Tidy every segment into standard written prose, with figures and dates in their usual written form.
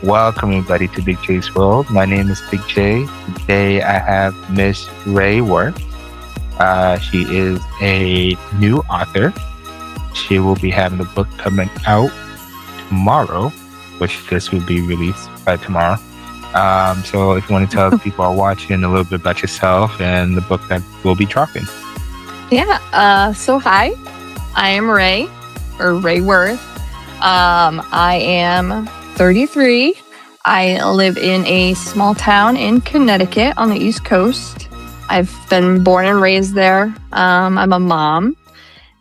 Welcome, everybody, to Big J's World. My name is Big J. Today, I have Miss Ray Werth. She is a new author. She will be having a book coming out tomorrow, which this will be released by tomorrow. So if you want to tell the people who are watching a little bit about yourself and the book that will be dropping. Yeah. So hi, I am Ray, or Ray Werth. I am 33. I live in a small town in Connecticut on the East Coast. I've been born and raised there. I'm a mom,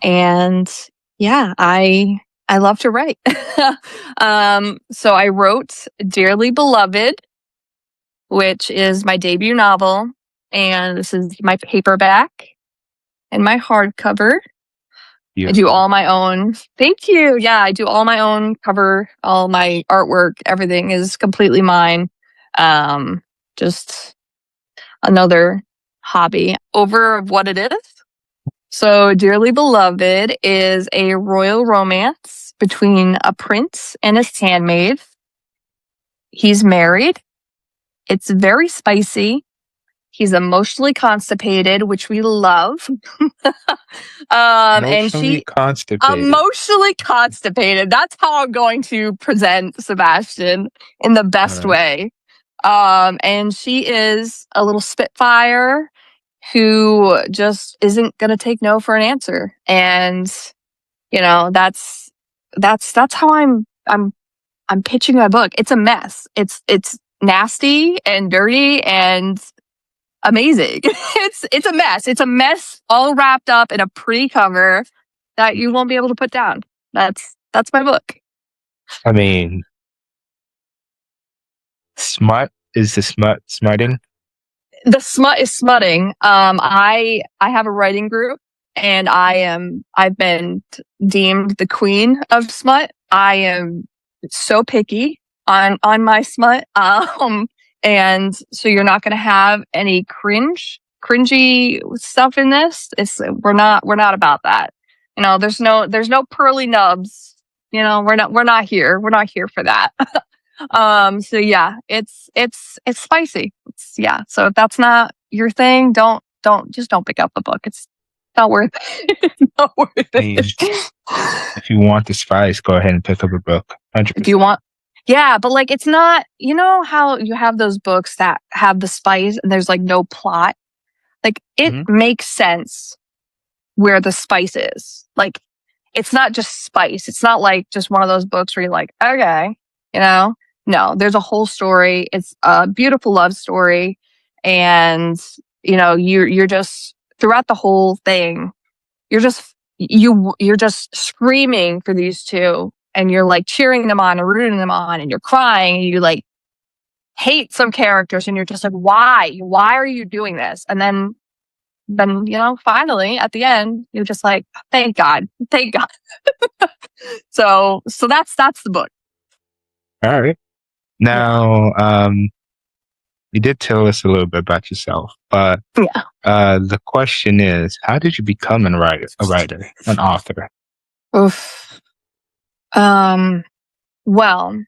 and yeah, I love to write. So I wrote Dearly Beloved, which is my debut novel, and this is my paperback and my hardcover. I do all my own. Thank you. Yeah, I do all my own cover, all my artwork. Everything is completely mine. Just another hobby over of what it is. So, Dearly Beloved is a royal romance between a prince and his handmaid. He's married. It's very spicy. He's emotionally constipated, which we love. Emotionally constipated. That's how I'm going to present Sebastian in the best way. And she is a little spitfire who just isn't going to take no for an answer. And that's how I'm pitching my book. It's a mess. It's nasty and dirty and amazing. It's a mess. It's a mess all wrapped up in a pretty cover that you won't be able to put down. That's my book. I mean, smut is the smutting. The smut is smutting. I have a writing group, and I've been deemed the queen of smut. I am so picky on my smut. And so you're not going to have any cringy stuff in this. We're not about that. There's no pearly nubs. We're not here. We're not here for that. So yeah, it's spicy. So if that's not your thing, don't pick up the book. It's not worth it. It's not worth it. If you want the spice, go ahead and pick up a book. 100%. If you want. Yeah, but it's not, how you have those books that have the spice and there's no plot? It makes sense where the spice is. It's not just spice. It's not just one of those books where you're okay, No, there's a whole story. It's a beautiful love story. And, you're just, throughout the whole thing, you're just screaming for these two. And you're cheering them on and rooting them on, and you're crying, and you hate some characters, and you're just why are you doing this? And then finally at the end you're just thank God. So that's the book. All right. Now, you did tell us a little bit about yourself, but the question is, how did you become a writer, an author? Oof. Well,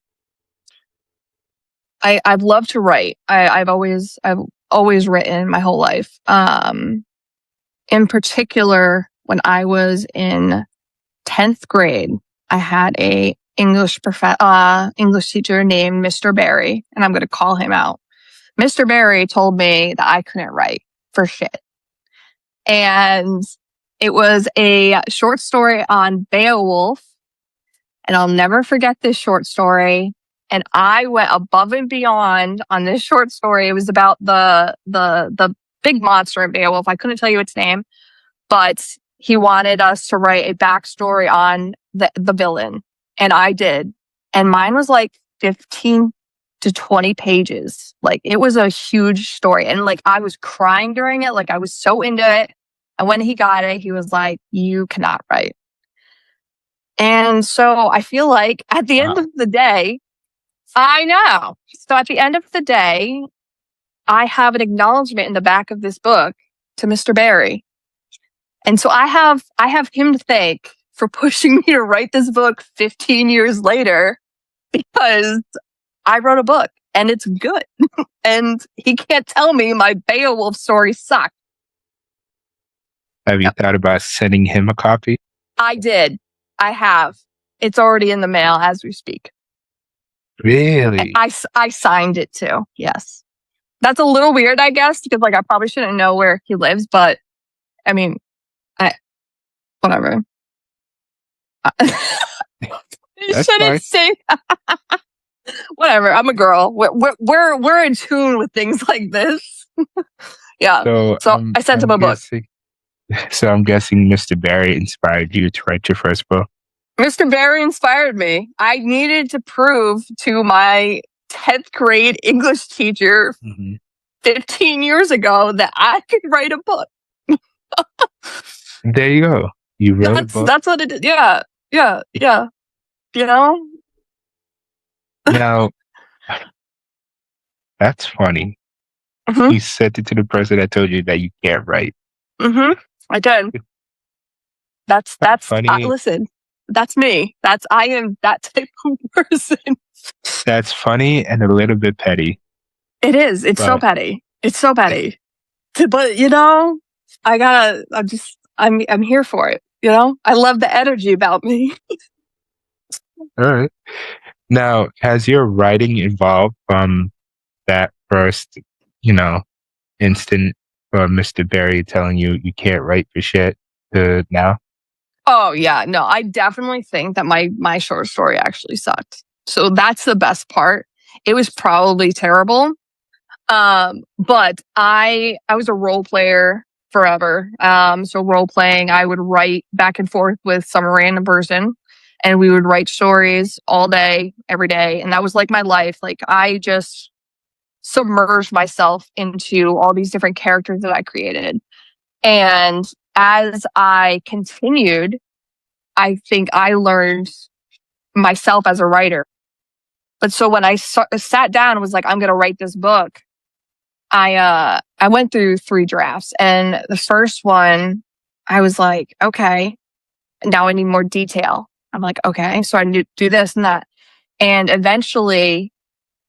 I've loved to write. I've always written my whole life. In particular, when I was in 10th grade, I had a English teacher named Mr. Barry, and I'm going to call him out. Mr. Barry told me that I couldn't write for shit. And it was a short story on Beowulf. And I'll never forget this short story. And I went above and beyond on this short story. It was about the big monster in Beowulf. I couldn't tell you its name, but he wanted us to write a backstory on the villain. And I did. And mine was 15 to 20 pages. It was a huge story. And I was crying during it. I was so into it. And when he got it, he was like, "You cannot write." And so I feel at the end of the day, I know. So at the end of the day, I have an acknowledgement in the back of this book to Mr. Barry. And so I have him to thank for pushing me to write this book 15 years later, because I wrote a book and it's good. And he can't tell me my Beowulf story sucked. Have you thought about sending him a copy? I did. I have. It's already in the mail as we speak. Really? I signed it too. Yes. That's a little weird, I guess, because like I probably shouldn't know where he lives, but I mean, whatever. You That's shouldn't fine. say whatever. I'm a girl. We're in tune with things like this. Yeah. So I sent him a book. So I'm guessing Mr. Barry inspired you to write your first book. Mr. Barry inspired me. I needed to prove to my 10th grade English teacher 15 years ago that I could write a book. There you go. You wrote a book. That's what it is. Yeah. Yeah. Yeah. You know? Now, that's funny. Mm-hmm. You sent it to the person that told you that you can't write. Mm-hmm. I did. That's funny. Listen, that's me. I am that type of person. That's funny and a little bit petty. It is. It's so petty. It's so petty. But you know, I'm here for it. You know, I love the energy about me. All right. Now, has your writing evolved from that first, instant from Mr. Barry telling you you can't write for shit to now? Oh yeah, no, I definitely think that my short story actually sucked. So that's the best part. It was probably terrible. But I was a role player forever. So role playing, I would write back and forth with some random person and we would write stories all day, every day. And that was like my life. Like I just submerged myself into all these different characters that I created. And as I continued, I think I learned myself as a writer. But so when I sat down and was like, I'm going to write this book, I went through 3 drafts, and the first one, I was like, okay, now I need more detail. I'm like, okay, so I need to do this and that. And eventually,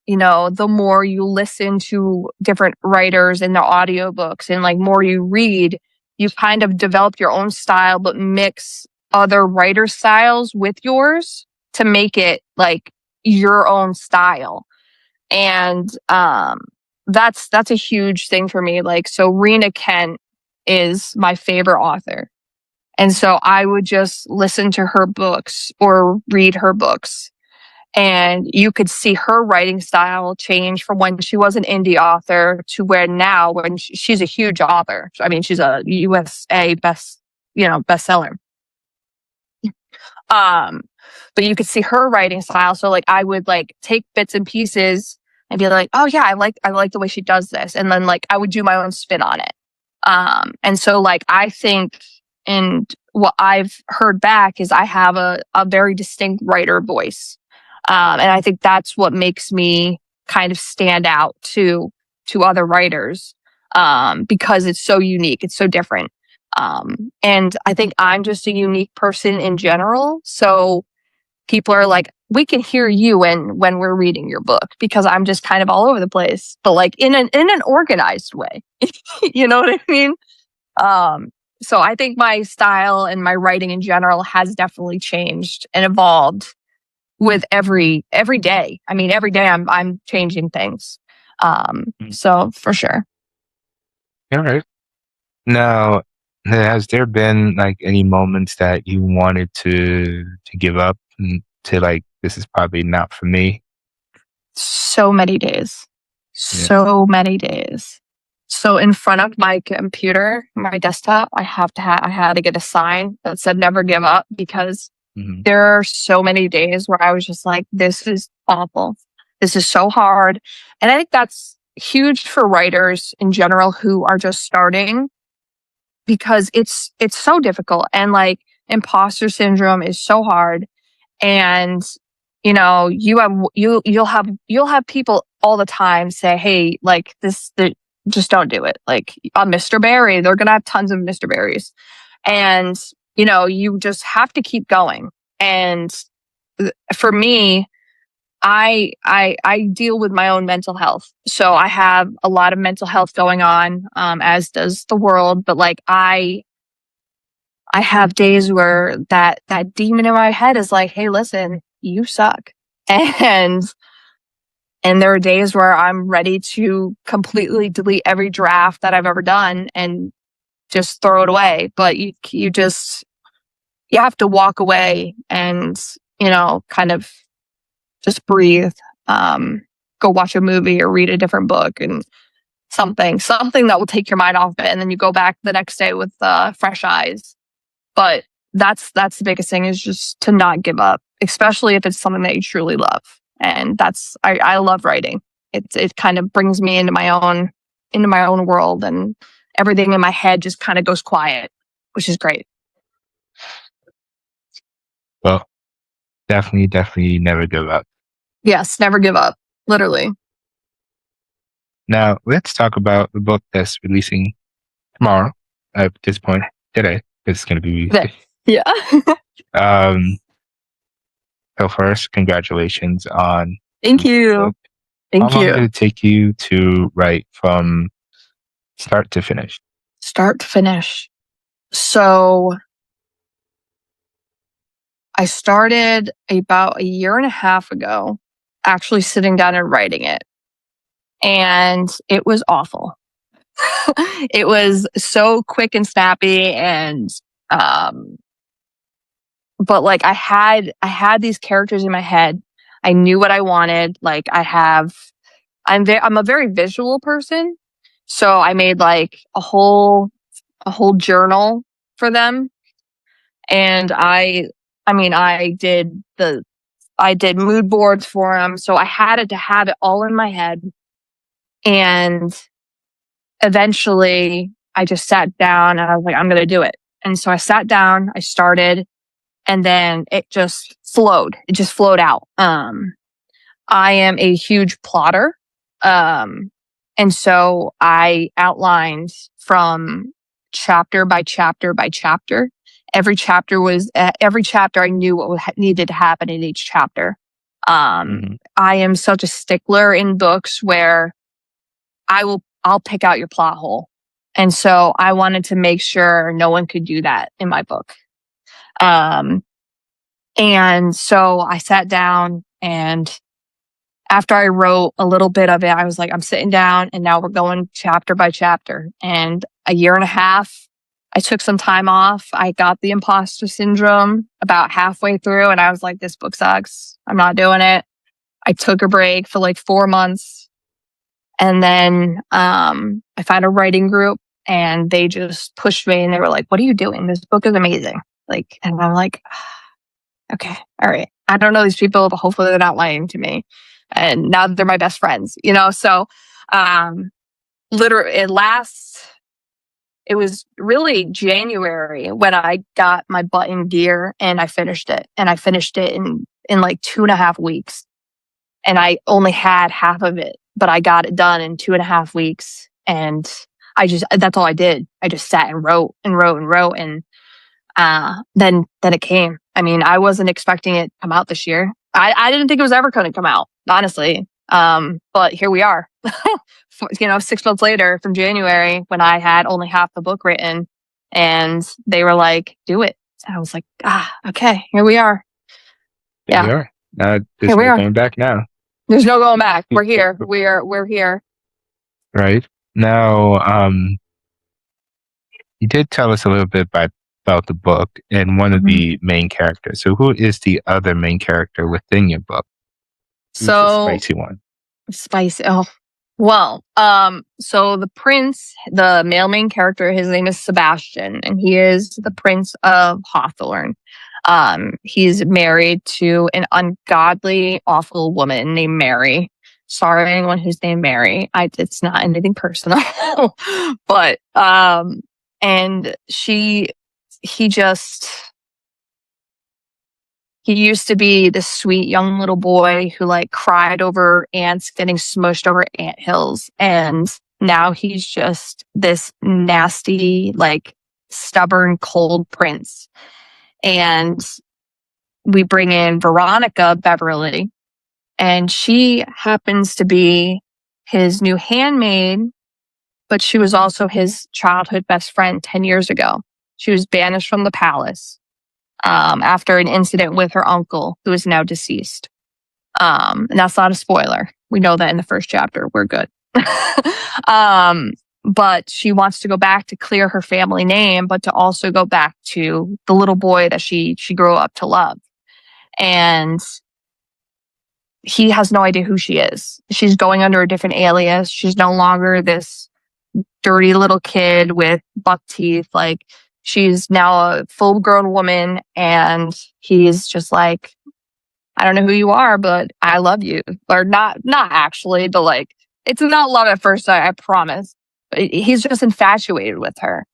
the more you listen to different writers and their audiobooks and like more you read, you kind of develop your own style, but mix other writer styles with yours to make it like your own style. And that's a huge thing for me. Like, so Rena Kent is my favorite author. And so I would just listen to her books or read her books. And you could see her writing style change from when she was an indie author to where now when she's a huge author. I mean, she's a USA bestseller. But you could see her writing style. So like I would like take bits and pieces and be like, oh yeah, I like the way she does this. And then like I would do my own spin on it. And so like I think, and what I've heard back is I have a very distinct writer voice. And I think that's what makes me kind of stand out to other writers, because it's so unique. It's so different. And I think I'm just a unique person in general. So people are like, we can hear you when we're reading your book, because I'm just kind of all over the place, but like in an organized way. You know what I mean? So I think my style and my writing in general has definitely changed and evolved with every day. I mean, every day I'm changing things. So for sure. All right. Now, has there been like any moments that you wanted to give up and to like, this is probably not for me? So many days. So many days. So in front of my computer, my desktop, I had to get a sign that said never give up, because there are so many days where I was just like, this is awful. This is so hard. And I think that's huge for writers in general who are just starting, because it's so difficult, and like imposter syndrome is so hard. And you'll have people all the time say, hey, like just don't do it. Like on Mr. Barry, they're gonna have tons of Mr. Barrys. And you just have to keep going. And for me, I deal with my own mental health. So I have a lot of mental health going on, as does the world. But like I have days where that demon in my head is like, hey, listen, you suck. And and there are days where I'm ready to completely delete every draft that I've ever done and just throw it away. But you just you have to walk away and, kind of just breathe. Go watch a movie or read a different book and something that will take your mind off it, and then you go back the next day with fresh eyes. But that's the biggest thing, is just to not give up, especially if it's something that you truly love. And I love writing. It kind of brings me into my own world, and everything in my head just kind of goes quiet, which is great. Well, definitely never give up. Yes, never give up. Literally. Now, let's talk about the book that's releasing tomorrow. At this point, today, it's going to be. Yeah. um. So first, congratulations on. Thank you. Book. Thank How long did you. it take you to write from start to finish? Start to finish. So I started about a year and a half ago, actually sitting down and writing it. And it was awful. It was so quick and snappy, and but like I had these characters in my head. I knew what I wanted. Like I'm a very visual person. So I made like a whole journal for them. And I did mood boards for them. So I had to have it all in my head. And eventually I just sat down and I was like, I'm going to do it. And so I sat down, I started, and then it just flowed. It just flowed out. I am a huge plotter. And so I outlined from chapter by chapter by chapter. Every chapter I knew what needed to happen in each chapter. I am such a stickler in books where I'll pick out your plot hole. And so I wanted to make sure no one could do that in my book. And so I sat down, and after I wrote a little bit of it, I was like, I'm sitting down, and now we're going chapter by chapter. And a year and a half, I took some time off. I got the imposter syndrome about halfway through, and I was like, this book sucks. I'm not doing it. I took a break for like 4 months. And then I found a writing group, and they just pushed me, and they were like, what are you doing? This book is amazing. Like, and I'm like, okay, all right. I don't know these people, but hopefully they're not lying to me. And now they're my best friends, So, literally, it was really January when I got my butt in gear and I finished it. And I finished it in like 2.5 weeks. And I only had half of it, but I got it done in 2.5 weeks. And that's all I did. I just sat and wrote and wrote and wrote. And then it came. I mean, I wasn't expecting it to come out this year. I didn't think it was ever going to come out, honestly. But here we are, 6 months later from January, when I had only half the book written, and they were like, do it. And I was like, okay, here we are. Here we are. There's no going back now. There's no going back. We're here. We're here. Right. Now, you did tell us a little bit about the book and one of the main characters. So who is the other main character within your book? Who's the spicy one? Spicy. Oh, well, so the prince, the male main character, his name is Sebastian, and he is the Prince of Hawthorne. He's married to an ungodly, awful woman named Mary. Sorry, anyone who's named Mary. It's not anything personal, but and he used to be this sweet young little boy who like cried over ants getting smushed over ant hills. And now he's just this nasty, like stubborn, cold prince. And we bring in Veronica Beverly, and she happens to be his new handmaid, but she was also his childhood best friend 10 years ago. She was banished from the palace after an incident with her uncle, who is now deceased. And that's not a spoiler. We know that in the first chapter. We're good. But she wants to go back to clear her family name, but to also go back to the little boy that she grew up to love. And he has no idea who she is. She's going under a different alias. She's no longer this dirty little kid with buck teeth. Like, she's now a full grown woman, and he's just like, I don't know who you are, but I love you. Or not actually, but like, it's not love at first sight, I promise. But he's just infatuated with her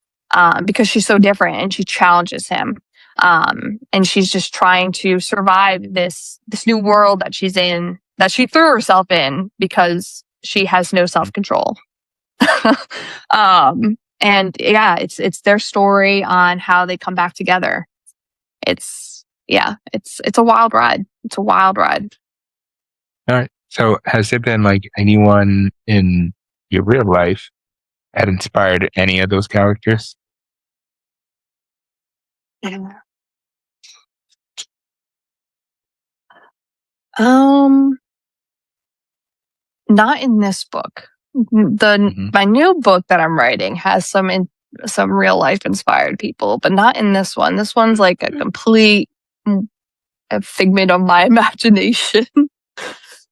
because she's so different and she challenges him. And she's just trying to survive this new world that she's in, that she threw herself in because she has no self-control. And yeah, it's their story on how they come back together. It's a wild ride. It's a wild ride. All right. So has there been like anyone in your real life that inspired any of those characters? Not in this book. My new book that I'm writing has some real life inspired people, but not in this one. This one's like a complete a figment of my imagination.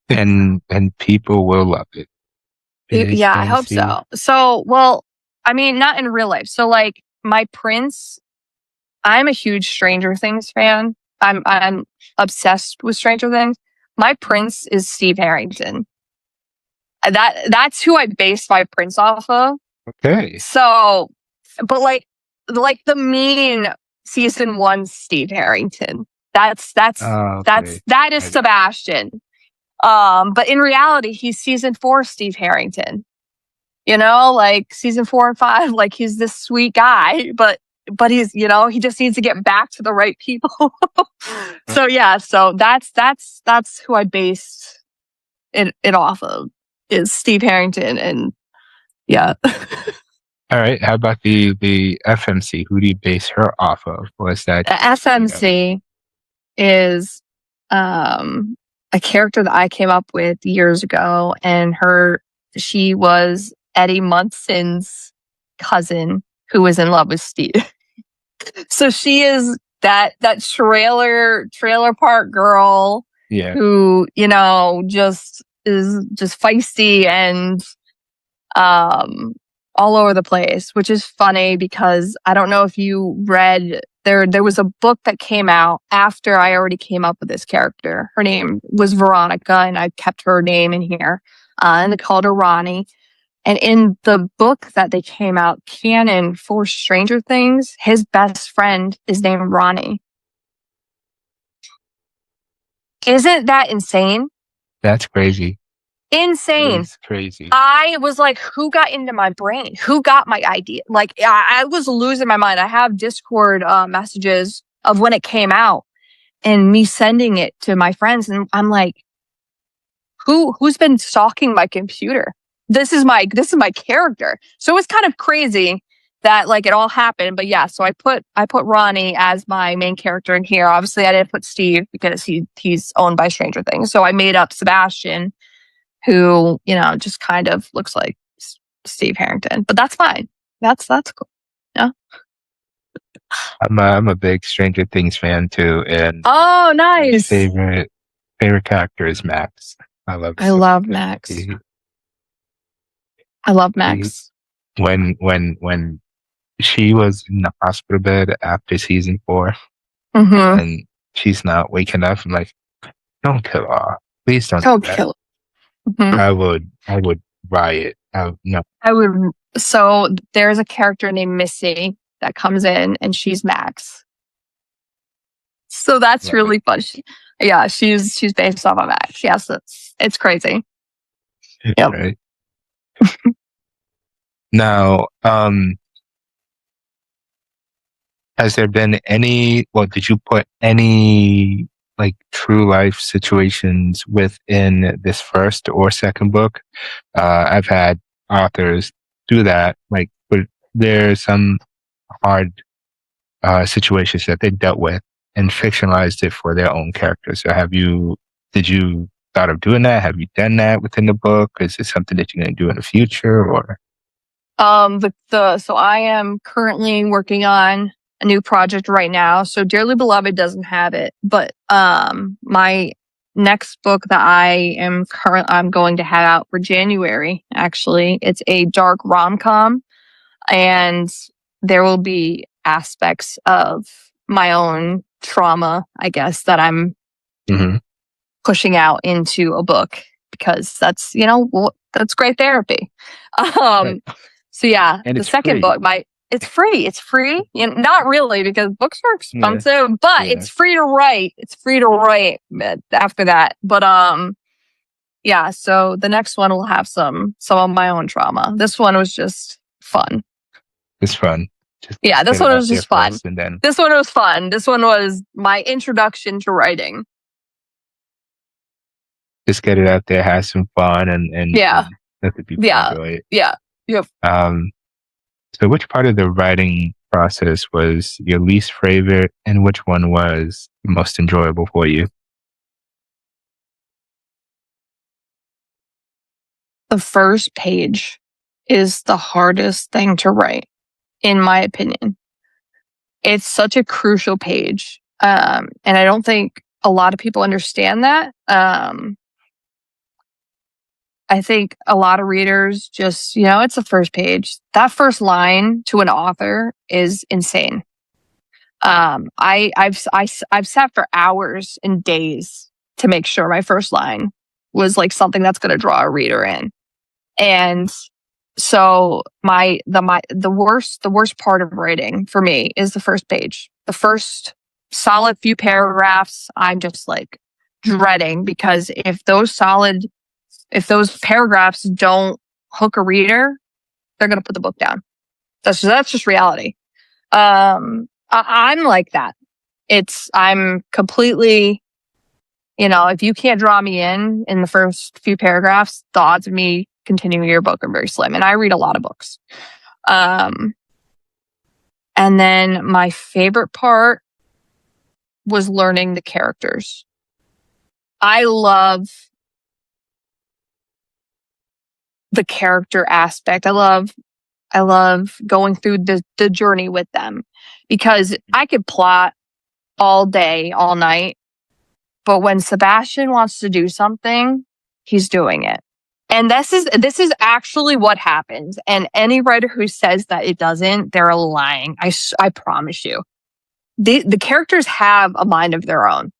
And people will love it. Yeah, I hope so. So, well, I mean, not in real life. So, like, my prince, I'm a huge Stranger Things fan. I'm obsessed with Stranger Things. My prince is Steve Harrington. That's who I based my prince off of. Okay. So, but like the mean season 1 Steve Harrington. That is Sebastian. But in reality, he's season 4 Steve Harrington. You know, like season 4 and 5, like he's this sweet guy, but he's, you know, he just needs to get back to the right people. So yeah, so that's who I based it off of, is Steve Harrington. And yeah. All right. How about the FMC? Who do you base her off of? Was that the FMC is a character that I came up with years ago, and she was Eddie Munson's cousin who was in love with Steve. So she is that trailer park girl, who, you know, just is just feisty and all over the place, which is funny because I don't know if you read, there was a book that came out after I already came up with this character. Her name was Veronica, and I kept her name in here, and they called her Ronnie. And in the book that they came out canon for Stranger Things, his best friend is named Ronnie. Isn't that insane? That's crazy. Insane. It's crazy. I was like, who got into my brain? Who got my idea? Like, I was losing my mind. I have Discord messages of when it came out and me sending it to my friends. And I'm like, who's been stalking my computer? This is my character. So it's kind of crazy that like it all happened. But yeah, so I put Ronnie as my main character in here. Obviously I didn't put Steve because he's owned by Stranger Things. So I made up Sebastian, who, you know, just kind of looks like Steve Harrington. But that's fine. That's cool. Yeah. I'm a big Stranger Things fan too, and oh, nice. My favorite character is Max. I love Max. I love Max. When she was in the hospital bed after season 4, and she's not waking up, I'm like, don't kill her. Please don't kill her. I would riot. No. I would. So there's a character named Missy that comes in, and she's Max. So that's really fun. She's based off of Max. Yes, it's crazy. Yep. Right. Now, has there been any? Well, did you put any like true life situations within this first or second book. I've had authors do that, like, but there's some hard situations that they dealt with and fictionalized it for their own characters. So did you thought of doing that? Have you done that within the book? Is it something that you're going to do in the future or? So I am currently working on a new project right now. So Dearly Beloved doesn't have it, but my next book that I'm going to have out for January, actually, it's a dark rom-com, and there will be aspects of my own trauma, I guess, that I'm Mm-hmm. pushing out into a book, because that's, that's great therapy. Right. So yeah, And the it's second free. book, it's free. It's free. Not really, because books are Yeah. expensive, but Yeah. it's free to write. It's free to write after that. But yeah. So the next one will have some of my own trauma. This one was just fun. It's fun. Just Yeah, this get it one out was there just fun. first and then This one was fun. This one was my introduction to writing. just get it out there, have some fun Yeah. and let the people Yeah. enjoy it. Yeah. Yep. So which part of the writing process was your least favorite and which one was most enjoyable for you? The first page is the hardest thing to write, in my opinion. It's such a crucial page. And I don't think a lot of people understand that. I think a lot of readers just, it's the first page. That first line to an author is insane. I've sat for hours and days to make sure my first line was like something that's going to draw a reader in. And so the worst part of writing for me is the first page. The first solid few paragraphs, I'm just like dreading, because if those paragraphs don't hook a reader, they're going to put the book down. That's just reality. I'm like that. I'm completely, if you can't draw me in the first few paragraphs, the odds of me continuing your book are very slim. And I read a lot of books. And then my favorite part was learning the characters. I love the character aspect. I love going through the journey with them, because I could plot all day, all night, but when Sebastian wants to do something, he's doing it. And this is actually what happens. And any writer who says that it doesn't, they're lying. I promise you. The characters have a mind of their own.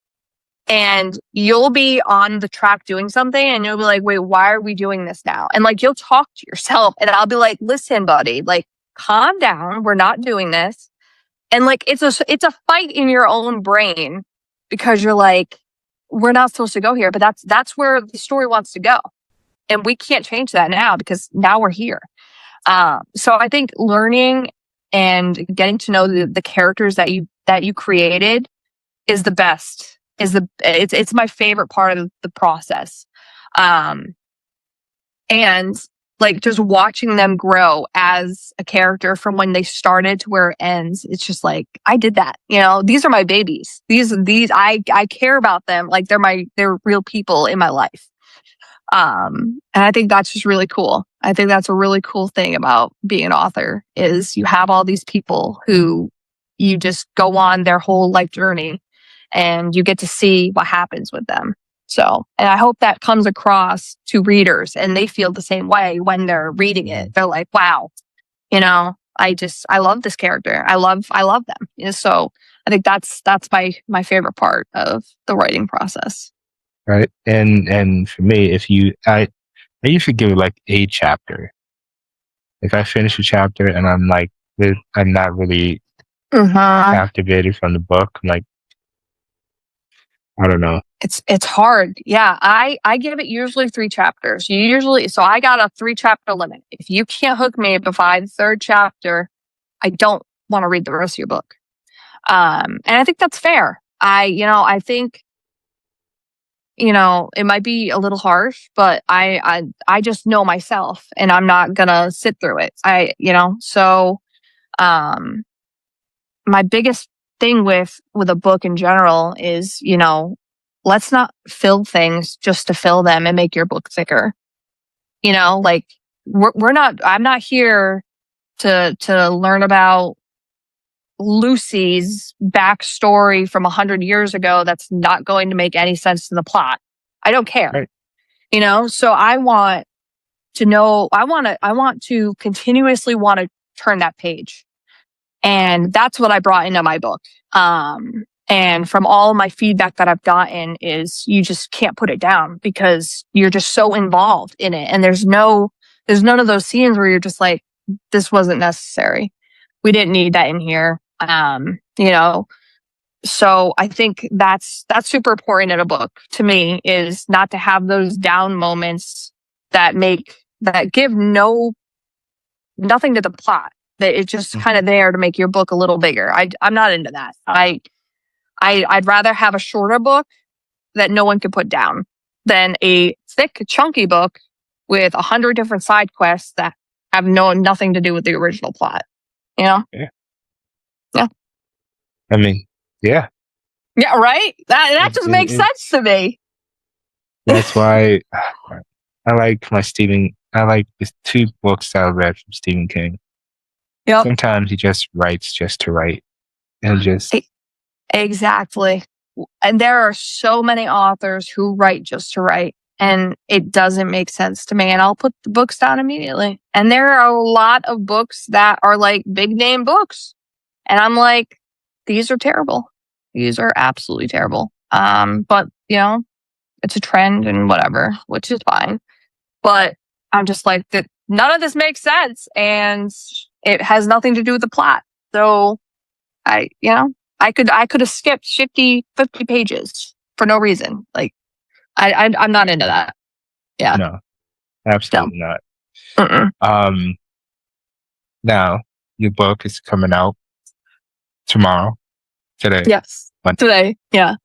And you'll be on the track doing something and you'll be like, wait, why are we doing this now? And like, you'll talk to yourself and I'll be like, listen, buddy, like, calm down. We're not doing this. And like, it's a fight in your own brain, because you're like, we're not supposed to go here, but that's where the story wants to go. And we can't change that now, because now we're here. So I think learning and getting to know the characters that you created is the best. It's my favorite part of the process. And like, just watching them grow as a character from when they started to where it ends, it's just like, I did that. These are my babies. These I care about them like they're real people in my life. And I think that's just really cool. I think that's a really cool thing about being an author, is you have all these people who you just go on their whole life journey and you get to see what happens with them. So, and I hope that comes across to readers and they feel the same way when they're reading it. They're like, wow, I love this character. I love them. So I think that's my favorite part of the writing process. Right. And for me, I usually give it like a chapter. If I finish a chapter and I'm not really captivated from the book, I'm like, I don't know. It's hard. Yeah. I give it usually 3 chapters. So I got a 3 chapter limit. If you can't hook me by the 3rd chapter, I don't want to read the rest of your book. And I think that's fair. I think it might be a little harsh, but I just know myself, and I'm not gonna sit through it. So um, my biggest thing with a book in general is, let's not fill things just to fill them and make your book thicker. Like we're not. I'm not here to learn about Lucy's backstory from 100 years ago. That's not going to make any sense to the plot. I don't care. Right. So I want to know. I want to continuously want to turn that page. And that's what I brought into my book. And from all my feedback that I've gotten is you just can't put it down because you're just so involved in it. And there's none of those scenes where you're just like, this wasn't necessary. We didn't need that in here. So I think that's super important in a book to me, is not to have those down moments that give nothing to the plot. That it's just kind of there to make your book a little bigger. I'm not into that. I'd rather have a shorter book that no one can put down than a thick, chunky book with 100 different side quests that have nothing to do with the original plot. Yeah. Yeah. I mean, yeah. Yeah, right? That just makes sense to me. That's why I like the 2 books that I read from Stephen King. Yep. Sometimes he just writes just to write. And just Exactly. And there are so many authors who write just to write, and it doesn't make sense to me. And I'll put the books down immediately. And there are a lot of books that are like big name books. And I'm like, these are terrible. These are absolutely terrible. But it's a trend and whatever, which is fine. But I'm just like, that none of this makes sense, and it has nothing to do with the plot. So I could have skipped 50 pages for no reason. Like I'm not into that. Yeah. No, absolutely not. Mm-mm. Now your book is coming out today. Yes. Today. Yeah.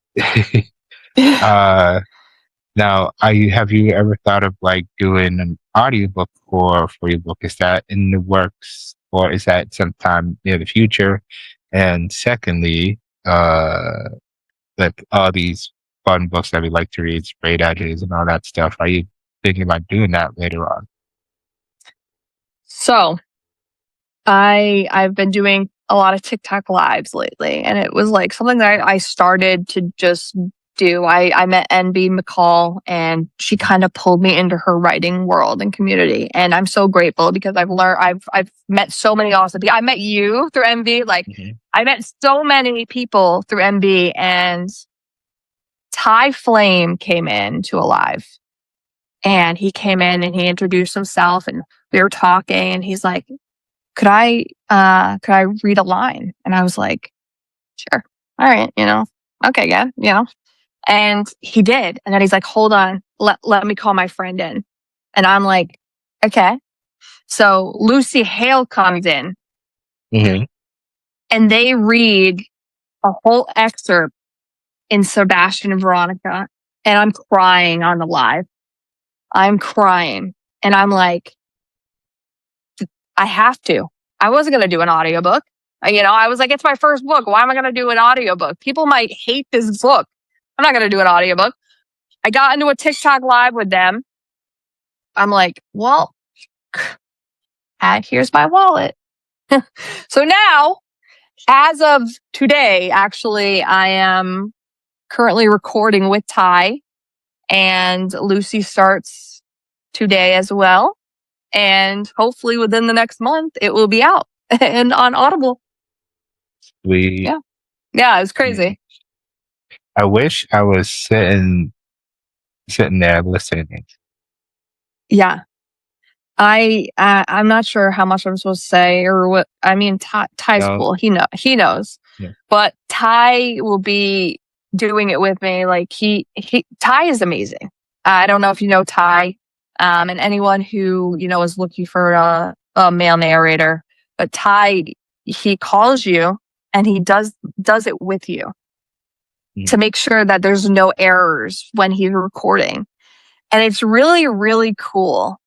Now, have you ever thought of like doing an audiobook for your book? Is that in the works, or is that sometime near the future? And secondly, like all these fun books that we like to read, Sprayed Edges and all that stuff, are you thinking about doing that later on? So I've been doing a lot of TikTok lives lately, and it was like something that I started to just do. I met NB McCall, and she kind of pulled me into her writing world and community. And I'm so grateful because I've met so many awesome people. I met you through MB. Like I met so many people through MB, and Ty Flame came in to a live, and he came in and he introduced himself, and we were talking, and he's like, could I read a line? And I was like, sure. All right. Okay. Yeah. And he did. And then he's like, hold on, let me call my friend in. And I'm like, okay. So Lucy Hale comes in, and they read a whole excerpt in Sebastian and Veronica. And I'm crying on the live. I'm crying. And I'm like, I have to. I wasn't going to do an audiobook. I was like, it's my first book. Why am I going to do an audiobook? People might hate this book. I'm not going to do an audiobook. I got into a TikTok live with them. I'm like, well, here's my wallet. So now, as of today, actually, I am currently recording with Ty, and Lucy starts today as well. And hopefully within the next month, it will be out and on Audible. Yeah, it's crazy. I wish I was sitting there listening. Yeah. I'm not sure how much I'm supposed to say or what. I mean, Ty's cool. He knows. Yeah. But Ty will be doing it with me. Like Ty is amazing. I don't know if you know Ty, and anyone who is looking for a male narrator. But Ty, he calls you and he does it with you. to make sure that there's no errors when he's recording. And it's really, really cool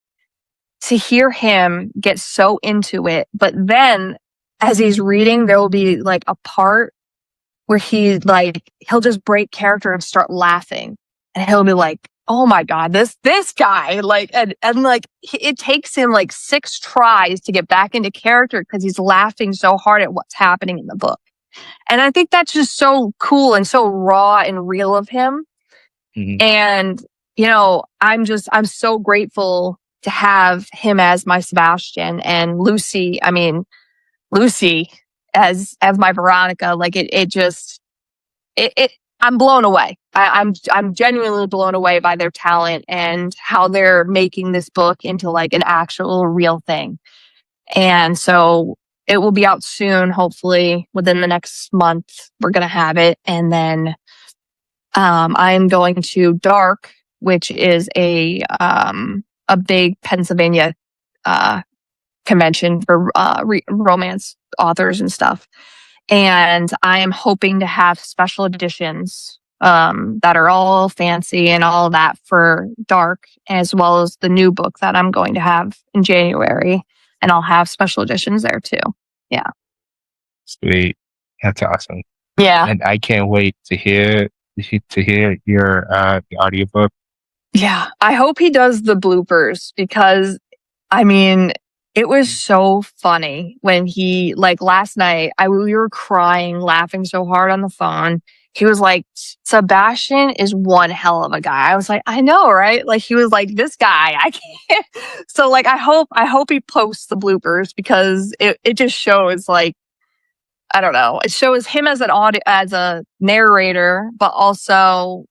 to hear him get so into it. But then as he's reading, there will be like a part where he'll just break character and start laughing. And he'll be like, oh my God, this guy, like, and like, it takes him like 6 tries to get back into character because he's laughing so hard at what's happening in the book. And I think that's just so cool and so raw and real of him. Mm-hmm. And, I'm so grateful to have him as my Sebastian, and Lucy as my Veronica. Like I'm blown away. I'm genuinely blown away by their talent and how they're making this book into like an actual real thing. And so it will be out soon, hopefully within the next month. We're going to have it. And then I'm going to Dark, which is a big Pennsylvania convention for romance authors and stuff. And I am hoping to have special editions that are all fancy and all that for Dark, as well as the new book that I'm going to have in January. And I'll have special editions there too. Yeah. Sweet. That's awesome. Yeah. And I can't wait to hear your audiobook. Yeah. I hope he does the bloopers because, it was so funny when he, like last night, we were crying, laughing so hard on the phone. He was like, Sebastian is one hell of a guy. I was like, I know, right? Like he was like, this guy, I can't. So like, I hope he posts the bloopers because it just shows like, I don't know. It shows him as as a narrator, but also,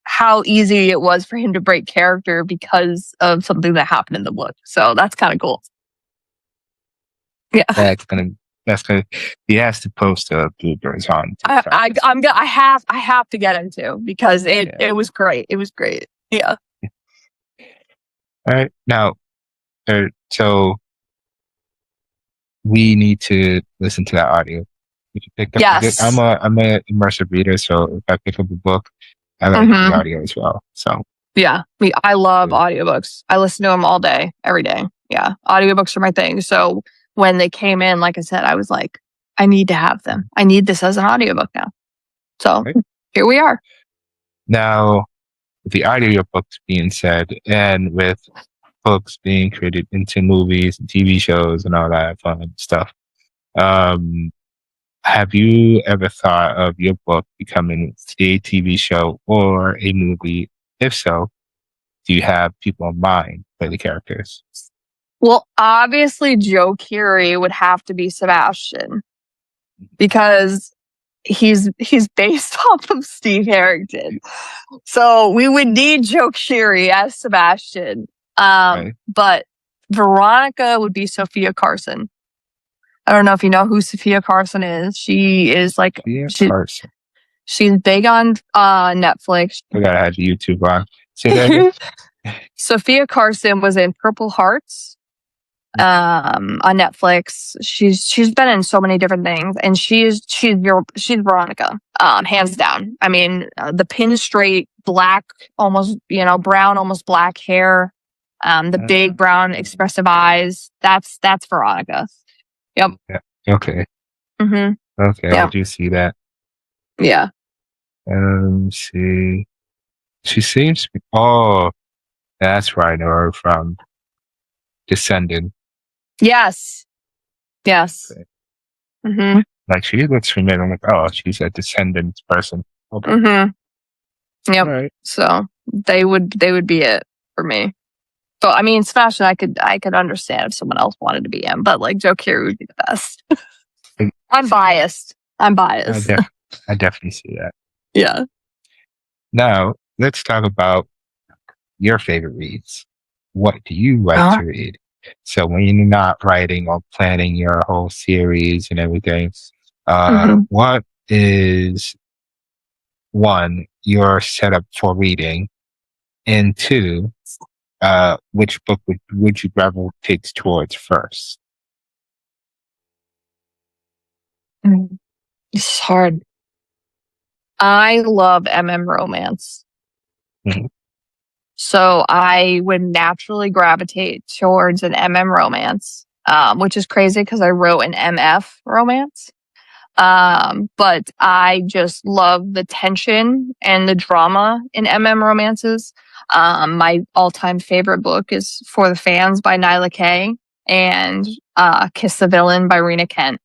how easy it was for him to break character because of something that happened in the book. So that's kind of cool. Yeah. That's gonna, he has to post bloopers on TikTok. I have to get him to because it was great. It was great. Yeah. All right. Now, so we need to listen to that audio. If you pick up, Yes. I'm a immersive reader, so if I pick up a book, I like the audio as well. So yeah, I love audiobooks. I listen to them all day, every day. Yeah, audiobooks are my thing. So when they came in, like I said, I was like, I need to have them. I need this as an audiobook now. So here we are. Now, with the audiobooks being said, and with books being created into movies and TV shows and all that fun stuff, have you ever thought of your book becoming a TV show or a movie? If so, do you have people in mind to play the characters? Well, obviously, Joe Keery would have to be Sebastian because he's based off of Steve Harrington. So we would need Joe Keery as Sebastian. But Veronica would be Sophia Carson. I don't know if you know who Sophia Carson is. She is like she's big on Netflix. I gotta have YouTube on. Say that again. Sophia Carson was in Purple Hearts on Netflix. She's been in so many different things, and she's Veronica, hands down. I mean, the pin straight black, almost brown, almost black hair, the big brown expressive eyes. That's Veronica. Yep. Yeah. Okay. Mm-hmm. Okay. Yeah. I do see that. Yeah. See. She seems. Oh, that's where I know her from. Descendant. Yes. Yes. Okay. Mm-hmm. Like she looks familiar. I'm like, oh, she's a Descendant person. Okay. Mm-hmm. Yep. Right. So they would be it for me. So I mean, Sebastian, I could understand if someone else wanted to be him, but like Joe Keery would be the best. I'm biased. I definitely see that. Yeah. Now let's talk about your favorite reads. What do you like to read? So when you're not writing or planning your whole series and everything, what is one, your setup for reading, and two, which book would you gravitate towards first? It's hard. I love romance. Mhm. So I would naturally gravitate towards an romance, which is crazy because I wrote an MF romance. But I just love the tension and the drama in romances. My all-time favorite book is For the Fans by Nyla Kay and Kiss the Villain by Rena Kent.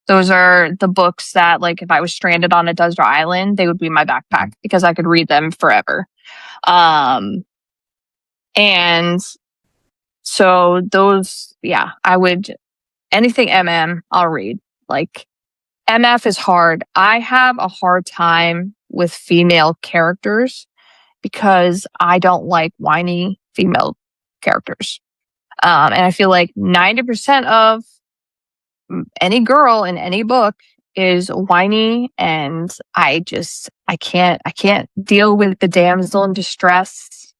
Those are the books that, like, if I was stranded on a desert island, they would be in my backpack because I could read them forever. And so those, yeah, I would, anything I'll read. Like, MF is hard. I have a hard time with female characters because I don't like whiny female characters. And I feel like 90% of any girl in any book is whiny, and I can't deal with the damsel in distress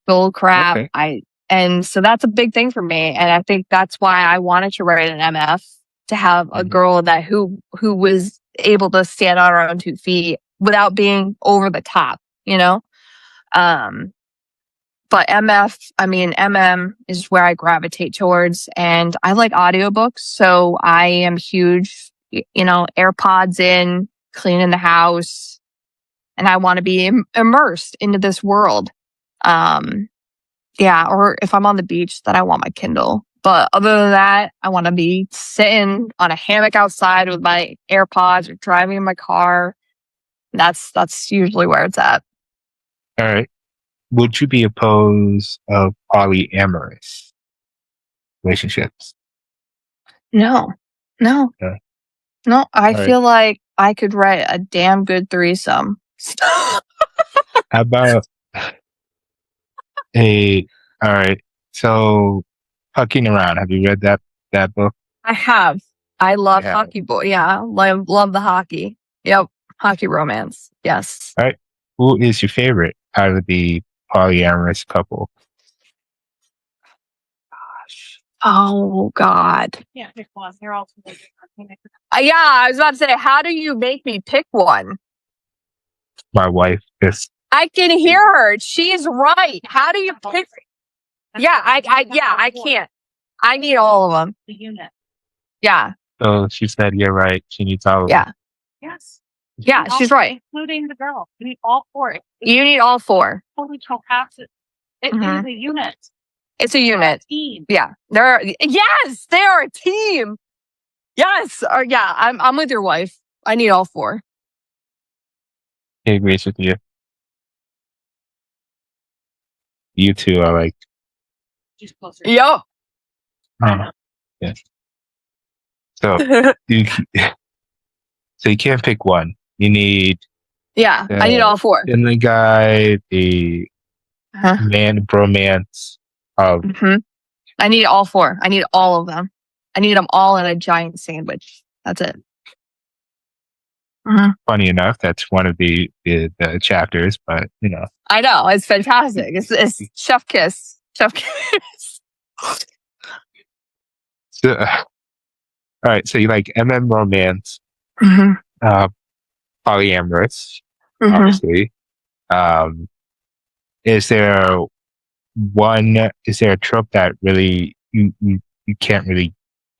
bull crap. Okay. And so that's a big thing for me. And I think that's why I wanted to write an MF, to have a Mhm. girl that who was able to stand on her own 2 feet without being over the top, you know? But MM is where I gravitate towards, and I like audiobooks. So I am huge, AirPods in, cleaning the house, and I want to be immersed into this world. Yeah, or if I'm on the beach, then I want my Kindle. But other than that, I want to be sitting on a hammock outside with my AirPods or driving in my car. That's usually where it's at. All right. Would you be opposed of polyamorous relationships? No, no, Yeah. no. I All right. feel like I could write a damn good threesome. How about a? All right. So, Hucking Around. Have you read that book? I have. I love Yeah. hockey boy. Yeah, love the hockey. Yep, hockey romance. Yes. All right. Who is your favorite out of the polyamorous couple? Oh God. Yeah, pick one. They're all totally different. Yeah, I was about to say, how do you make me pick one? My wife is. I can hear her. She's right. How do you pick? Yeah, I can't. I need all of them. The unit. Yeah, So she said, "You're right. She needs all of them." yeah, Yes. yeah. She's right. Including the girl. You need all four. You need all 4. Totally cohesive. It Mhm. is a unit. It's a unit. Team. Yeah, yes, they are a team. Yes, yeah. I'm with your wife. I need all 4. He agrees with you. You two are like, She's closer. Yo. yeah. So you, so you can't pick one. You need Yeah, I need all 4. Finley guy, the Uh-huh. man bromance of I need all 4. I need all of them. I need them all in a giant sandwich. That's it. funny enough, that's one of the chapters, but I know, it's fantastic. It's chef kiss. Chef kiss. So, all right, so you like romance, polyamorous, obviously. Is there a trope that really you can't really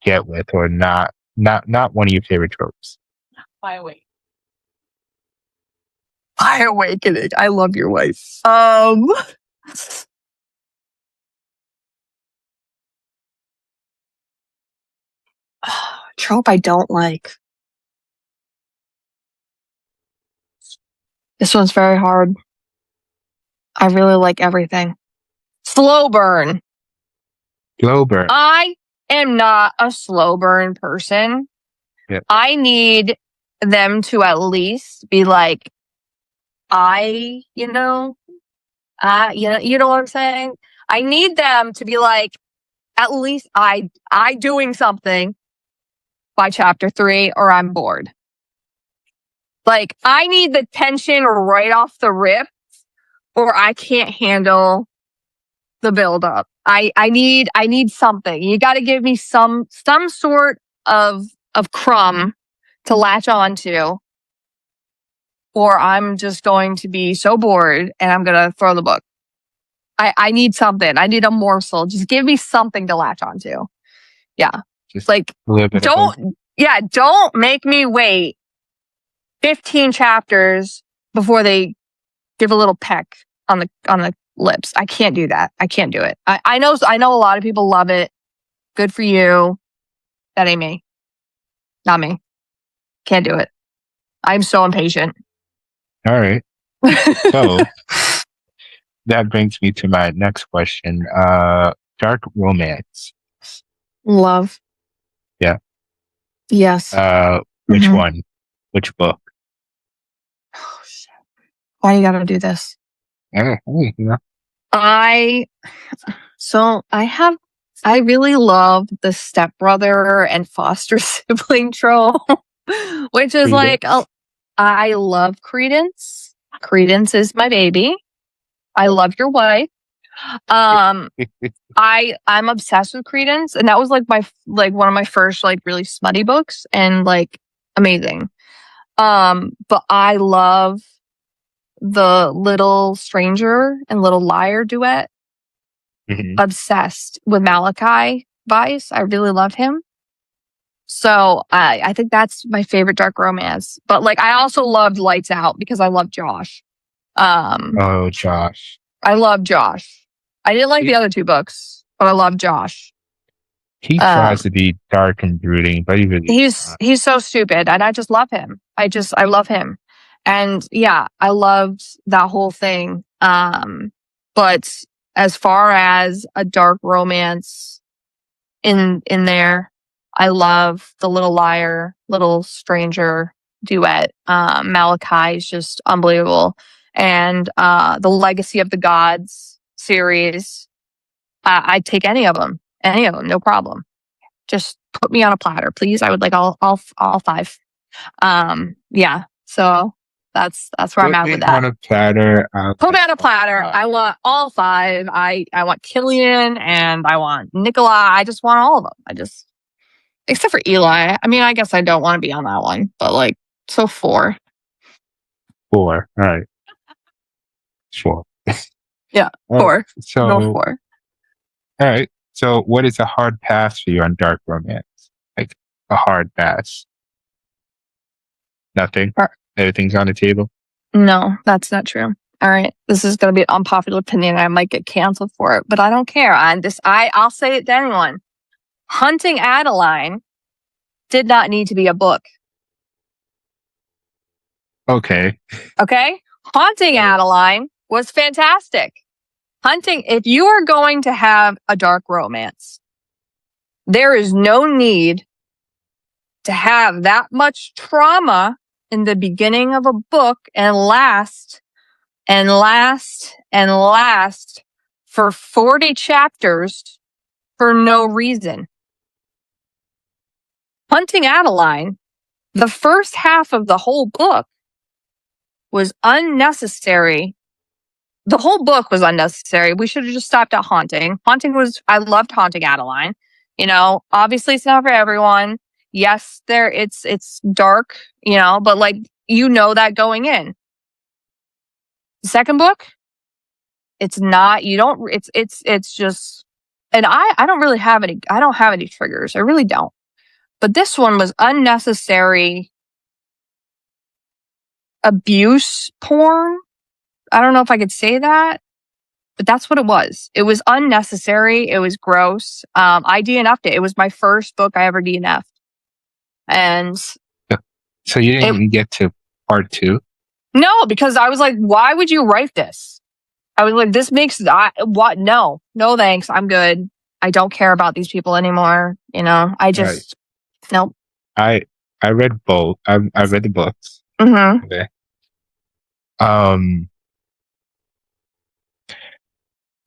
get with, or not one of your favorite tropes? By awake. By awakening. I love your wife. Trope I don't like. This one's very hard. I really like everything. Slow burn. Slow burn. I am not a slow burn person. Yep. I need them to at least be like, you know what I'm saying? I need them to be like, at least I doing something by chapter 3, or I'm bored. Like, I need the tension right off the rip, or I can't handle the build up. I need something. You got to give me some sort of crumb to latch onto, or I'm just going to be so bored and I'm going to throw the book. I need something. I need a morsel. Just give me something to latch onto. Yeah. Just Like, a little bit of hope. don't make me wait 15 chapters before they give a little peck on the lips. I can't do that. I can't do it. I know a lot of people love it. Good for you. That ain't me. Not me. Can't do it. I'm so impatient. All right. So that brings me to my next question. Dark romance. Love. Yeah. Yes. Which Mhm. one? Which book? Oh, shit. Why you gotta do this? You know. I really love the stepbrother and foster sibling trope, which is like, I love Credence. Credence is my baby. I love your wife. I'm obsessed with Credence, and that was like one of my first like really smutty books, and like amazing. But I love the Little Stranger and Little Liar duet. Mhm. Obsessed with Malachi Vice. I really love him. So I think that's my favorite dark romance. But like I also loved Lights Out because I love Josh. Oh, Josh. I love Josh. I didn't like the other two books, but I love Josh. He tries to be dark and brooding, but he really he's so stupid, and I just love him. I love him. And yeah, I loved that whole thing. But as far as a dark romance in there, I love the Little Liar, Little Stranger duet. Malachi is just unbelievable. And the Legacy of the Gods series, I'd take any of them, no problem. Just put me on a platter, please. I would like all five. Yeah. So that's where I'm at with that. On a platter. Put me on a platter. I want all five. I want Killian and I want Nikolai. I just want all of them. Except for Eli. I mean, I guess I don't want to be on that one, but like, so 4. 4. All right. Sure. Yeah, 4. So, go 4. All right. So, what is a hard pass for you on dark romance? Like a hard pass? Nothing. Everything's on the table. No, that's not true. All right, this is going to be an unpopular opinion. I might get canceled for it, but I don't care. I'll say it to anyone. Hunting Adeline did not need to be a book. Okay. Haunting Adeline was fantastic. If you are going to have a dark romance, there is no need to have that much trauma in the beginning of a book and last for 40 chapters for no reason. Hunting Adeline, the first half of the whole book was unnecessary. The whole book was unnecessary. We should have just stopped at Haunting. I loved Haunting Adeline. Obviously it's not for everyone. Yes, it's dark, but like, that going in. The second book, it's not, it's just, and I don't really have I don't have any triggers. I really don't. But this one was unnecessary abuse porn. I don't know if I could say that, but that's what it was. It was unnecessary. It was gross. I DNF'd it. It was my first book I ever DNF'd. And so you didn't even get to part 2? No, because I was like, why would you write this? I was like, this makes what? No, thanks. I'm good. I don't care about these people anymore. I just, nope. I read both. I read the books. Mm-hmm. Okay.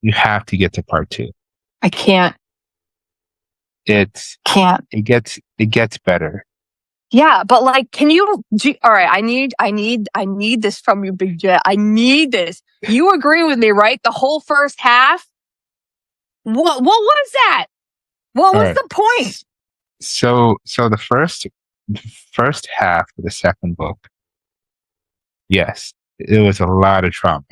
You have to get to part 2. I can't. It gets better. Yeah, but like, can you? All right, I need this from you, Big Jet. I need this. You agree with me, right? The whole first half. What was that? What was the point? So the first half of the second book Yes, it was a lot of trauma.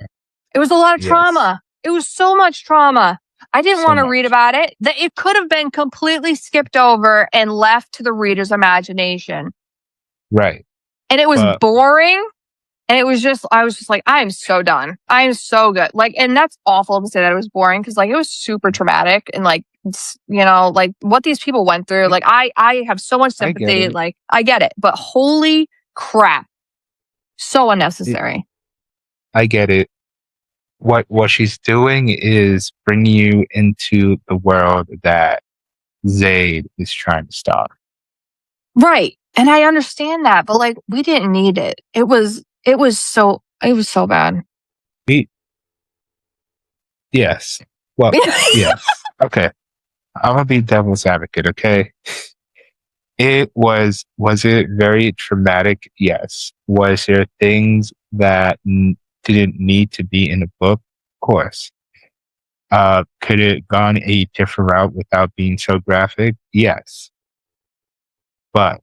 It was a lot of Yes. trauma. It was so much trauma. I didn't So want to much. read about it. That it could have been completely skipped over and left to the reader's imagination. Right. And it was But- boring. And I was just like, I am so done. I am so good. Like, and that's awful to say that it was boring because like it was super traumatic and like, you know, like what these people went through. Like I have so much I get sympathy. it. Like I get it, but holy crap. So unnecessary. I get it. What she's doing is bringing you into the world that Zayd is trying to stop. Right. And I understand that, but like we didn't need it. It was so bad. Yes. Well, yes. Okay. I'm gonna be devil's advocate, okay? Was it very traumatic? Yes. Was there things that didn't need to be in the book? Of course. Could it gone a different route without being so graphic? Yes. But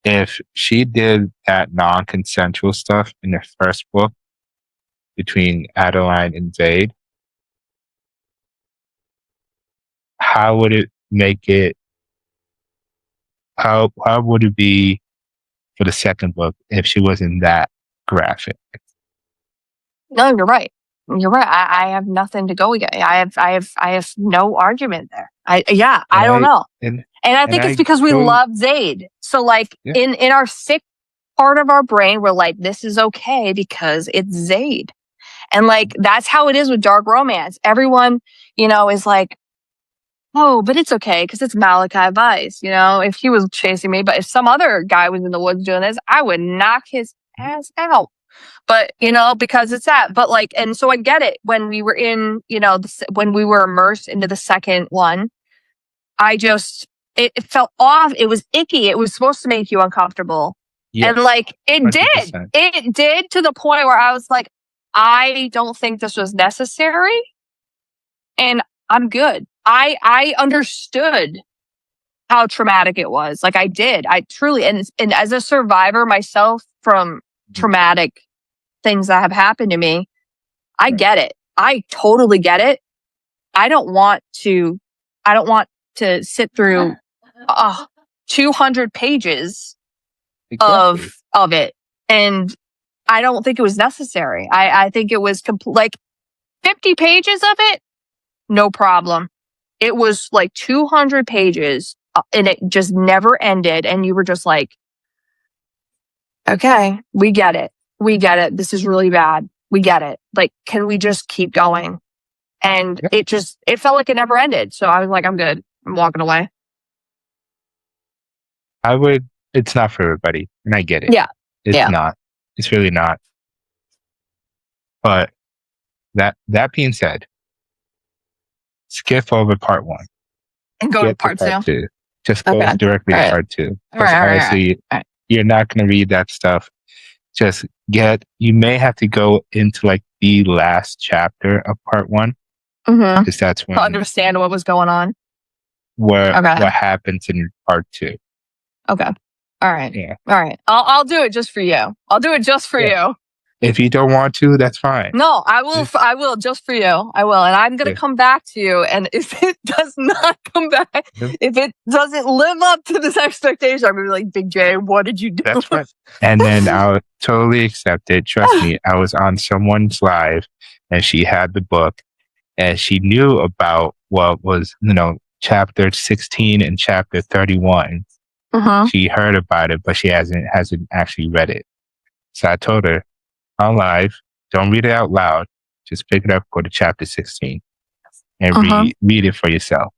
if she did that non-consensual stuff in the first book between Adeline and Zayd, how would it make it? How would it be for the second book if she wasn't that graphic? No, you're right. You're right. I have nothing to go against. I have no argument there. I don't know. And I think it's because we love Zayd. So like in our sick part of our brain, we're like, this is okay because it's Zayd. And like that's how it is with dark romance. Everyone, you know, is like, oh, but it's okay because it's Malachi Vice. You know, if he was chasing me, but if some other guy was in the woods doing this, I would knock his ass out. But, you know, because it's that. But like, and so I get it when we were in, you know, when we were immersed into the second one, it felt off. It was icky. It was supposed to make you uncomfortable. Yes, and like, it 100%. Did. It did to the point where I was like, I don't think this was necessary. And I'm good. I understood how traumatic it was. Like I did. I truly, and as a survivor myself from traumatic things that have happened to me, I get it. I totally get it. I don't want to sit through 200 pages of it. And I don't think it was necessary. I think it was like 50 pages of it. No problem. It was like 200 pages and it just never ended. And you were just like, okay, we get it. We get it. This is really bad. We get it. Like, can we just keep going? And it felt like it never ended. So I was like, I'm good. I'm walking away. It's not for everybody. And I get it. Yeah. It's not. It's really not. But that being said, skip over part 1. And go to part 2. Just go directly to part 2. Because honestly, you're not going to read that stuff. Just you may have to go into like the last chapter of part 1. Because that's when. To understand what was going on. What happens in part 2. Okay. All right. Yeah. All right. I'll do it just for you. I'll do it just for you. If you don't want to, that's fine. No, I will. I will just for you. I will, and I'm going to come back to you. And if it does not come back, if it doesn't live up to this expectation, I'm going to be like, Big J, what did you do? That's right. And then I'll totally accept it. Trust me, I was on someone's live, and she had the book, and she knew about what was, chapter 16 and chapter 31. She heard about it, but she hasn't actually read it. So I told her, on live, don't read it out loud. Just pick it up, go to chapter 16 and read it for yourself.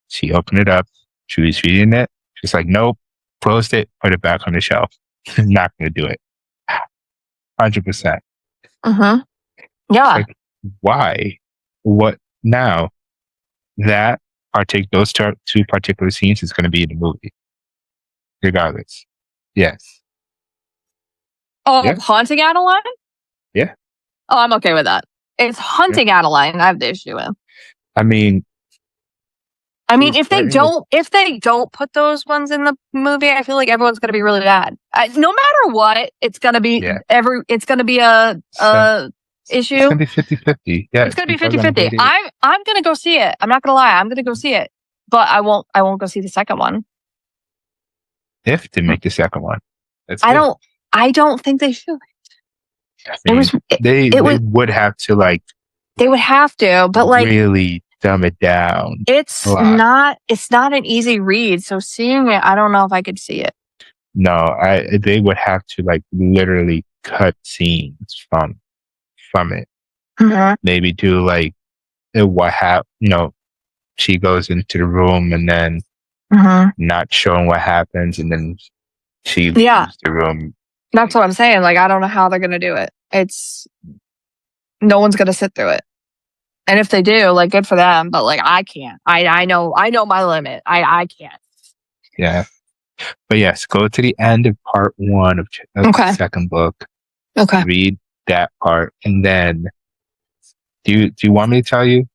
She opened it up. She was reading it. She's like, nope, closed it, put it back on the shelf. Not going to do it. 100%. Yeah. Like, why? What now? Those two particular scenes is going to be in the movie. Regardless. Yes. Oh, haunting Adeline? Yeah. Oh, I'm okay with that. It's hunting Adeline I have the issue with. I mean, I mean, She's if they don't put those ones in the movie, I feel like everyone's going to be really bad. No matter what, it's going to be it's going to be a issue. It's going to be 50-50. Yeah, it's going to be people are gonna 50-50. hate it. I'm going to go see it. I'm not going to lie. I'm going to go see it, but I won't go see the second one. If they make the second one, I don't think they should. I mean, they would have to like. They would have to, but like really dumb it down. It's not an easy read. So seeing it, I don't know if I could see it. No, they would have to like literally cut scenes from it. Mm-hmm. Maybe do like what she goes into the room and then not showing what happens, and then she leaves the room. That's what I'm saying. Like, I don't know how they're gonna do it. No one's gonna sit through it. And if they do, like, good for them. But like, I can't. I know my limit. I can't. Yeah. But yes, go to the end of part 1 of the second book. Okay. Read that part, and then do you want me to tell you?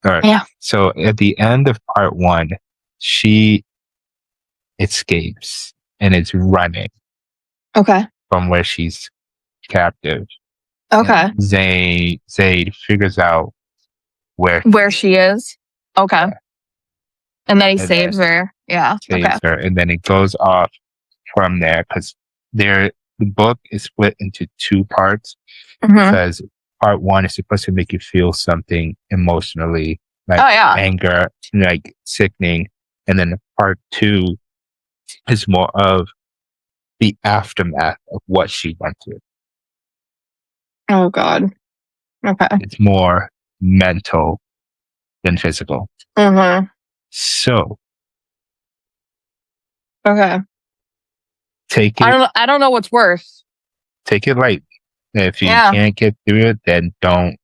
All right. Yeah. So at the end of part 1, she escapes and is running. Okay. From where she's captive. Okay. Zaid figures out where she is. Okay. Yeah. And then he saves her. Yeah. Saves her, and then it goes off from there because the book is split into 2 parts because part 1 is supposed to make you feel something emotionally, like anger, like sickening, and then part 2 is more of the aftermath of what she went through. Oh God. Okay. It's more mental than physical. So. Okay. Take it. I don't know what's worse. Take it light. If you can't get through it, then don't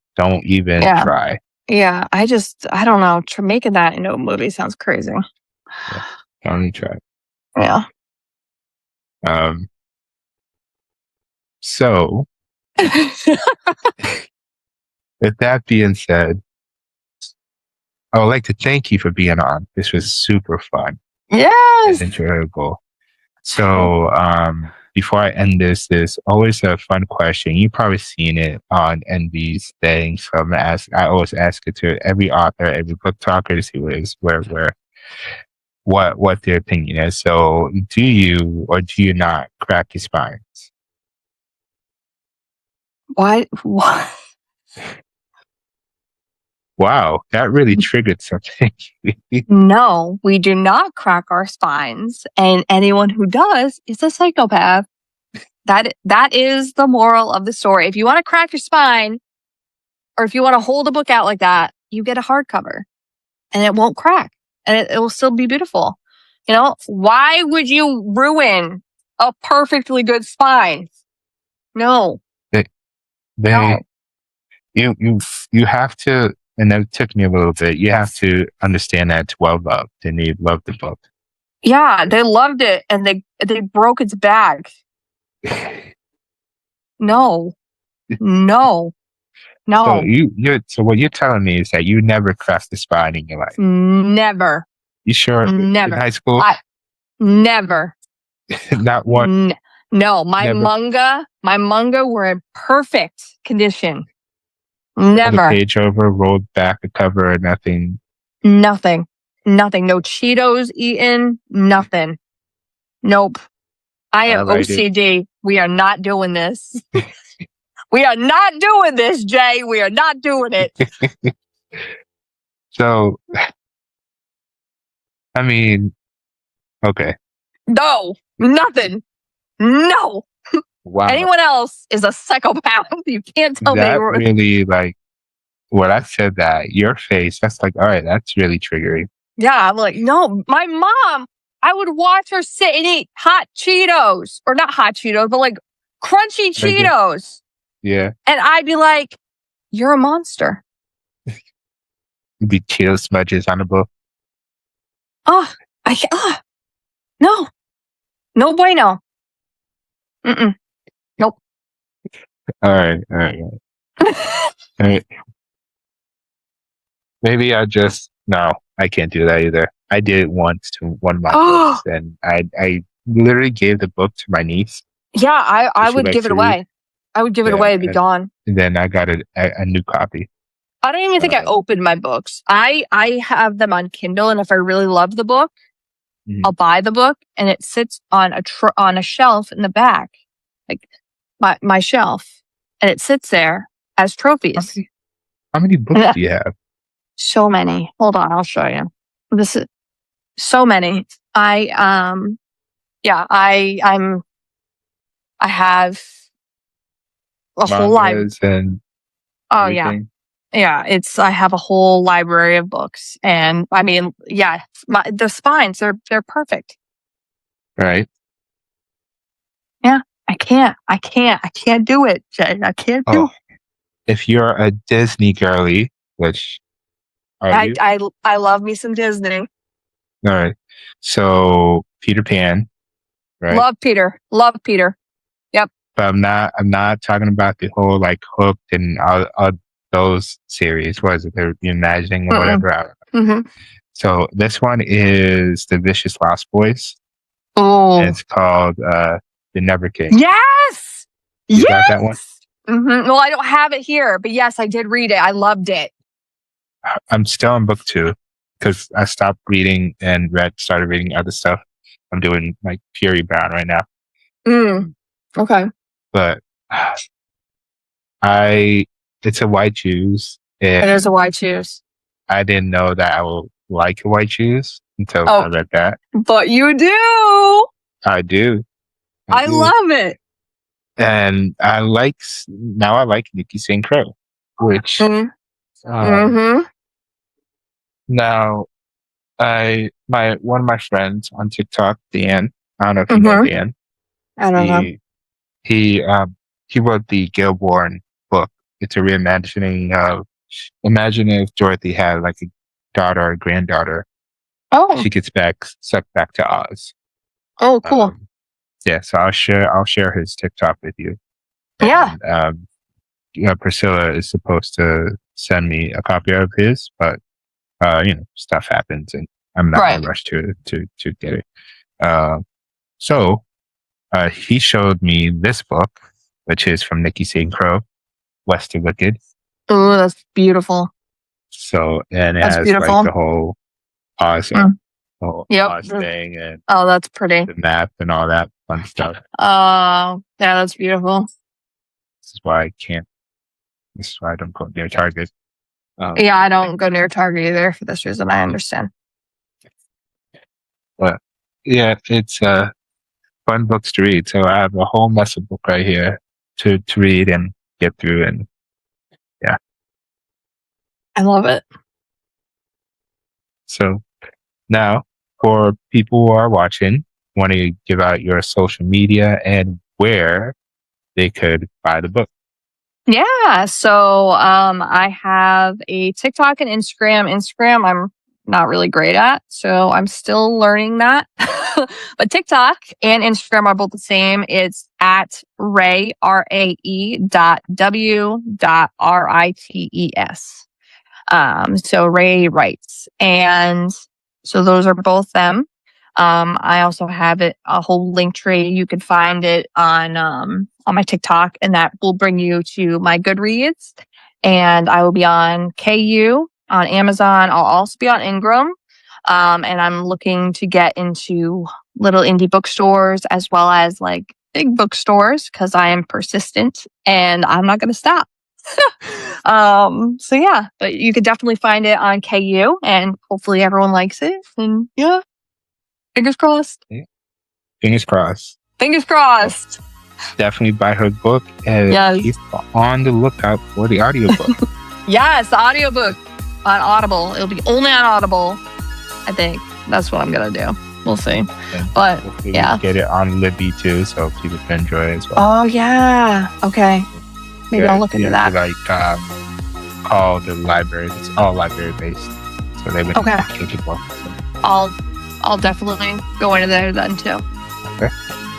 even try. Yeah. I don't know. Making that into a movie sounds crazy. Yeah. Don't even try. Yeah. So, with that being said, I would like to thank you for being on. This was super fun. Yes. And enjoyable. So, before I end this, there's always a fun question. You've probably seen it on Envy's thing. So I always ask it to every author, every book talker to see what their opinion is. So, do you or do you not crack your spines? What? Wow, that really triggered something. No, we do not crack our spines, and anyone who does is a psychopath. That is the moral of the story. If you want to crack your spine, or if you want to hold a book out like that, you get a hardcover, and it won't crack, and it will still be beautiful. You know, why would you ruin a perfectly good spine? No. No. You have to, and that took me a little bit. You have to understand that it's well loved, and they loved the book. Yeah, they loved it, and they broke its back. No. So what you're telling me is that you never cracked the spine in your life. Never. You sure? Never. In high school? Never. Not one. No, my manga were in perfect condition. Never. The page over, rolled back a cover, or nothing. Nothing. No Cheetos eaten. Nothing. Nope. I have OCD. We are not doing this. We are not doing this, Jay. We are not doing it. So, I mean, okay. No, nothing. No. Wow. Anyone else is a psychopath. You can't tell that me. Really, like, when I said that, your face, that's like, all right, that's really triggering. Yeah, I'm like, no, my mom, I would watch her sit and eat hot Cheetos. Or not hot Cheetos, but like crunchy Cheetos. Yeah. And I'd be like, you're a monster. It'd be Cheeto smudges on the book. No. No bueno. Nope. All right. Maybe no, I can't do that either. I did it once to one of my books, and I literally gave the book to my niece. Yeah, I She would likes give it to read. away. I would give it Yeah, away and be gone. and then I got a new copy. I don't even think I opened my books. I have them on Kindle, and if I really love the book, I'll buy the book, and it sits on a shelf in the back, like my shelf, and it sits there as trophies. How many books do you have? So many. Hold on, I'll show you. This is so many. I have a whole library. And oh everything? yeah. I have a whole library of books, and I mean, yeah, the spines they're perfect. Right. Yeah, I can't do it, Jay. I can't do. If you're a Disney girly, which are you? I love me some Disney. All right. So Peter Pan, right? Love Peter. Yep. But I'm not talking about the whole like Hooked and all those series. What is it? They're imagining or whatever. Mm-hmm. So this one is The Vicious Lost Boys. Oh. And it's called The Never King. Yes. You got that one? Mm-hmm. Well, I don't have it here, but yes, I did read it. I loved it. I'm still on book 2 because I stopped reading and started reading other stuff. I'm doing like Fury Bound right now. Okay. But it's a white choose. It is a white choose. I didn't know that I would like a white choose until I read that. But you do. I do. I love it. And I like Nikki St. Crow, which now one of my friends on TikTok, Dan, I don't know if you know Dan. I don't know. He wrote the Gilborn book. It's a reimagining of imagine if Dorothy had like a daughter or granddaughter. Oh. She gets sucked back to Oz. Oh, cool. Yeah, so I'll share his TikTok with you. Yeah. And, Priscilla is supposed to send me a copy of his, but stuff happens, and I'm not in a rush to get it. So he showed me this book, which is from Nikki St. Crow, West of Wicked. Oh, that's beautiful. So, and it has beautiful. Like the whole Oz, Oz thing, and that's pretty. The map and all that fun stuff. Oh, yeah, that's beautiful. This is why I don't go near Target. Yeah, I don't go near Target either for this reason. I understand. But yeah, it's fun books to read. So I have a whole mess of book right here to read and get through, and yeah, I love it. So now, for people who are watching, want to give out your social media and where they could buy the book. Yeah, so I have a TikTok and Instagram. Instagram, I'm not really great at, so I'm still learning that. But TikTok and Instagram are both the same. It's at Rae, RAE.W.RITES. So Rae writes, and so those are both them. I also have a whole link tree. You can find it on my TikTok, and that will bring you to my Goodreads. And I will be on KU, on Amazon. I'll also be on Ingram. And I'm looking to get into little indie bookstores as well as like big bookstores because I am persistent and I'm not going to stop. So yeah, but you could definitely find it on KU, and hopefully everyone likes it. And yeah, fingers crossed. Fingers crossed. Fingers crossed. Definitely buy her book and keep on the lookout for the audiobook. Yes, the audiobook on Audible. It'll be only on Audible, I think. That's what I'm going to do. We'll see. And but yeah. Get it on Libby too, so people can enjoy it as well. Oh, yeah. Okay. Maybe I'll look into that. Like, call the library. It's all library based. So they would take it well. So. I'll definitely go into there then too. Okay.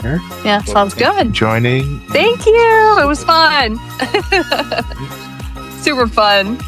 Sure. Yeah, sounds good. Joining. Thank you. It was fun. Super fun.